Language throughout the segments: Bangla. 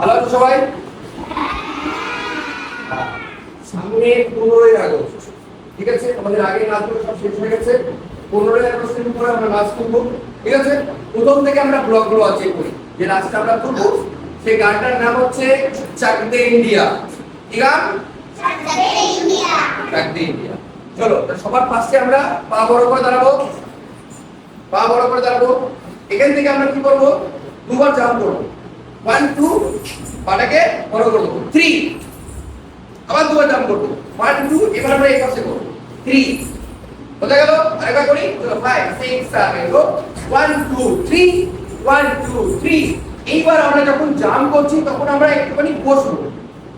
ভালো আছো সবাই? সামনে 15ই আগস্ট, ঠিক আছে? আমাদের আগের নাচগুলো সব শেষ হয়ে গেছে। 15ই আগস্টের উপরে আমরা নাচ করবো, ঠিক আছে? প্রথম থেকে আমরা ব্লগগুলো আছে করি, যে নাচটা আমরা করবো সেই গানটার নাম হচ্ছে চাক দে ইন্ডিয়া। কি গান? চাক দে ইন্ডিয়া। চলো সবার ফার্স্টে আমরা পা বড় করে দাঁড়াবো, পা বড় করে দাঁড়াবো। এখান থেকে আমরা কি করবো? দুবার জাম্প করবো। 1 2, পাটাকে বড় করবো। 3, আবার দুবার জাম্প করবো। 1 2, এবার আমরা এই পাশে করবো। 3 হয়ে গেল। আরেকবার করি। চলো 5 6 7 গো। 1 2 3, 1 2 3। এইবার আমরা যখন জাম্প করছি তখন আমরা একটুখানি বসবো,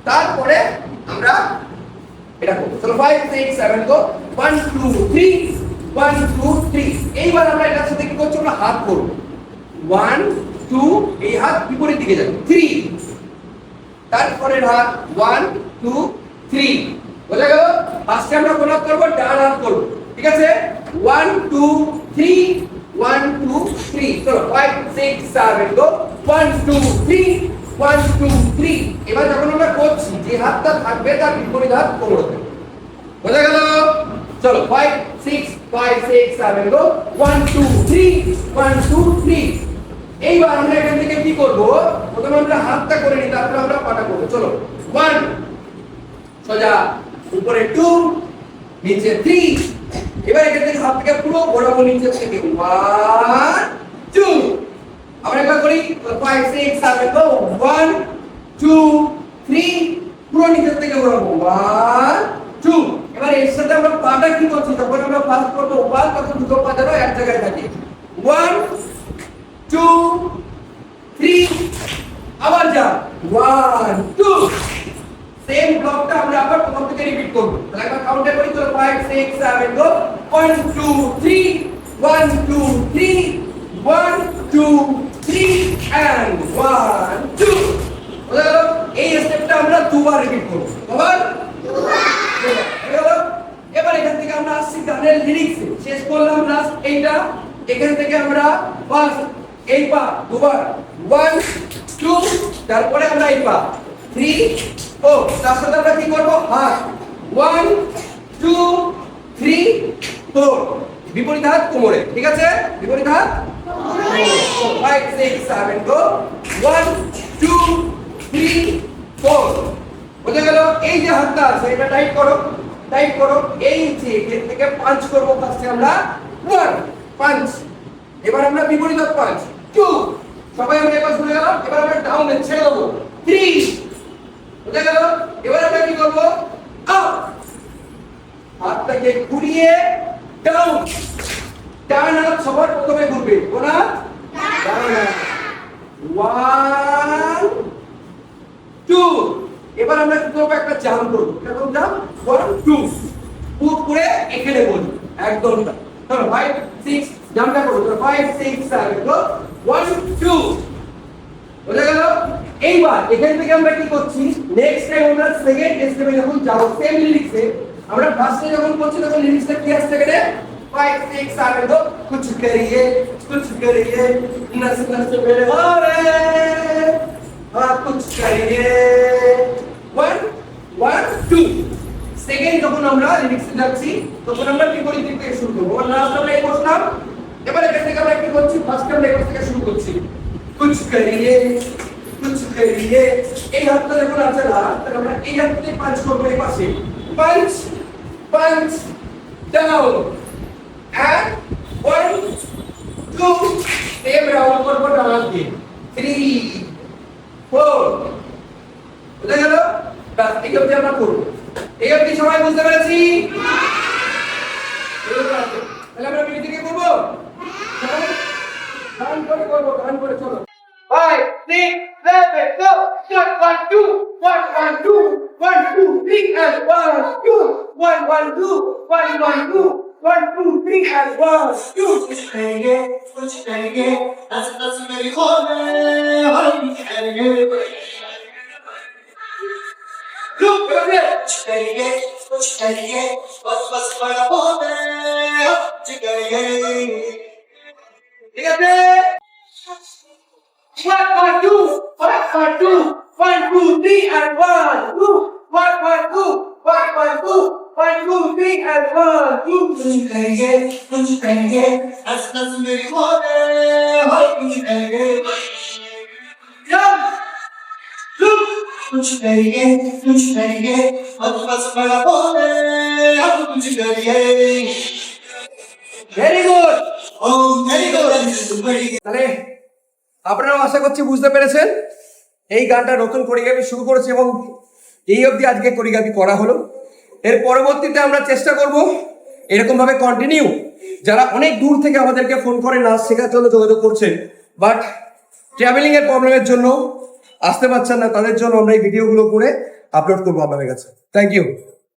তারপরে আমরা এটা করবো। চলো 5 6 7 গো। 1 2 3, 1 2 3। এইবার আমরা এটার সাথে কি করছি? আমরা হাত করবো। 1 2, এই হাত বিপরীত দিকে যাবে। 3, তারপরের হাত 1 2 3। বোঝা গেল? ফার্স্টে আমরা কোন হাত করবো? ডান হাত করবো, ঠিক আছে? 1 2 3, 1 2 3। চলো 5 6 7 গো। 1 2 3, 1 2 3। এবার যখন আমরা করছি, যে হাতটা থাকবে তার বিপরীত হাত কোমরে দেব। বোঝা গেল? চলো 5 6 5 6 7 গো। 1 2 3, 1 2 3। এইবার আমরা এখান থেকে কি করব? প্রথমে আমরা হাতটা করে নিই, তারপর আমরা পাটা করব। চলো 1, সোজা উপরে 2, নিচে 3। এবার এখান থেকে হাত থেকে পুরো ঘোরাবো নিচে থেকে 1 2। আমরা একবার করি। 5 6 7 গো। 1 2 3, পুরো নিচে থেকে ঘোরাবো 1 2। এবার এর সাথে আমরা পাটা কি করছি? যখন আমরা ফার্স্ট করব ওপাল, তখন দুটো পা যেন এক জায়গায় থাকে। 1 2 3, আবার যা 1 2। সেম ব্লকটা আমরা আবার প্রথম থেকে রিপিট করব। তাহলে একবার কাউন্টে করি। চলো 5 6 7 গো। 1 2 3, 1 2 3, 1 2 3 and 1 2। বুঝা গেল? এই স্টেপটা আমরা দুবার রিপিট করব। আবার দুবার। এবার এখান থেকে আমরা আসছি গানের লিরিক্সে। শেষ করলাম লাস্ট এইটা। এখান থেকে আমরা ফার্স্ট এই পা দুবার 1 2, তারপরে আমরা এই পা 3 4। তার সাথে আমরা কি করব? হাত 1 2 3 4, বিপরীত হাত কোমরে, ঠিক আছে? বিপরীত হাত কোমরে। 5 6 7 গো। 1 2 3 4। বুঝা গেল? এই যে হাতটা আছে এটা টাইট করো, টাইট করো। এই যে এখান থেকে পাঁচ করব ফার্স্টে আমরা 1 পাঁচ। এবার আমরা বিপরীত হাত 5 2। সবাই আমরা একবার শুনে গেলাম। এবার আমরা ডাউনে ছেড়ে দেবো 3। বুঝা গেল? এবার আমরা কি করব? আপ, হাতটাকে ঘুরিয়ে ডাউন। ডান হাত সবার প্রথমে ঘুরবে। কোন হাত? ডান হাত। 1 2। এবার আমরা কি করব? একটা জাম্প করব। কেমন জাম্প? 1 2, পুট করে এখানে বলি একদম। চলো 5 6, জাম্পটা করো। 5 6 7 গো। 1 2। বুঝা গেল? এইবার এখান থেকে আমরা কি করছি? নেক্সট টাইম আমরা সেকেন্ড স্টেপে যখন যাব, সেম লিরিক্সে আমরা ফার্স্টে যখন করছি তখন লিরিক্সটা কি আসছে এখানে? 5 6 7 গো। कुछ करिए नस नस मेरे होरे, हाँ कुछ करिए 1 1 2। সেকেন্ড যখন আমরা লিরিক্সে যাচ্ছি তখন আমরা কি করি? দিক থেকে শুরু করব। লাস্ট আমরা এই বসলাম। এবার এখান থেকে আমরা কি করছি? ফার্স্ট আমরা এই থেকে শুরু করছি। कुछ करिए এই হাতটা যখন আছে না, তাহলে আমরা এই হাত দিয়ে পাঁচ করব। এই পাশে পাঁচ পাঁচ ডাউন এন্ড 1 2। সেম রাউন্ড করব ডান হাত দিয়ে 3 4। বুঝা গেল? বাস এই অবধি আমরা করব। এই অবধি সবাই বুঝতে পেরেছি? তাহলে আমরা মিলি থেকে করব। গান করে করব, গান করে। চলো 5 6 7 go. 1 2 1 1 2 1 2 3 and 1 2 1 1 2 1 1 2 1 2 3 and 1 2। कुछ करेंगे ऐसे मेरी खोने हम करेंगे ग्रुप करेंगे कुछ करेंगे बस बड़ा होने हम करेंगे। ঠিক আছে? 1 1 2 1 1 2 2, 3 and 1, 2, 1, 1, 2, 1, 1, 2, 1, 2, 3 and 1, 2. कुछ करेंगे हंस मेरी होने हर कुछ करेंगे Jump, look. कुछ करेंगे बस बड़ा होने हम कुछ करेंगे Very good. ओ मेरी गोली बड़ी তাহলে আপনারাও আশা করছি বুঝতে পেরেছেন এই গানটা নতুন কোরিওগ্রাফি শুরু করেছে এবং এই অবধি আজকে কোরিওগ্রাফি করা হলো। এর পরবর্তীতে আমরা চেষ্টা করব এরকম ভাবে কন্টিনিউ, যারা অনেক দূর থেকে আমাদেরকে ফোন করে নাচ শেখার জন্য যোগাযোগ করছেন বাট ট্রাভেলিং এর প্রবলেমের জন্য আসতে পারছেন না, তাদের জন্য আমরা এই ভিডিওগুলো করে আপলোড করবো আপনাদের কাছে। Thank you.